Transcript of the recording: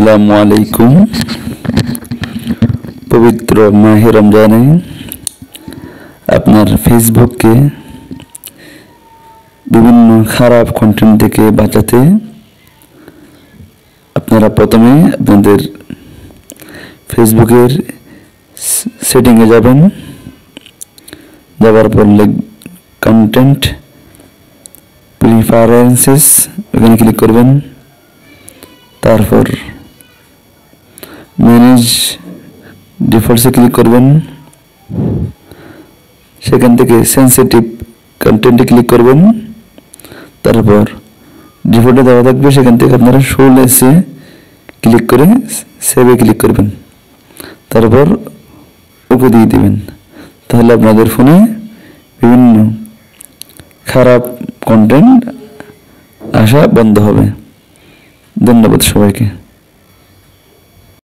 আসসালামু আলাইকুম। পবিত্র মাহে রমজানে আপনার ফেসবুককে বিভিন্ন খারাপ কন্টেন্ট থেকে বাঁচাতে আপনারা প্রথমে আপনাদের ফেসবুকের সেটিংয়ে যাবেন। যাওয়ার পর কন্টেন্ট প্রিফারেন্সেস এখানে ক্লিক করবেন। তারপর ম্যানেজ ডিফল্টসে ক্লিক করবেন। সেখান থেকে সেন্সিটিভ কন্টেন্টে ক্লিক করবেন। তারপর ডিফল্টে দেওয়া থাকবে, সেখান থেকে আপনারা শো লেসে ক্লিক করে সেভে ক্লিক করবেন। তারপর ওকে দিয়ে দিবেন। তাহলে আপনাদের ফোনে বিভিন্ন খারাপ কন্টেন্ট আসা বন্ধ হবে। ধন্যবাদ সবাইকে।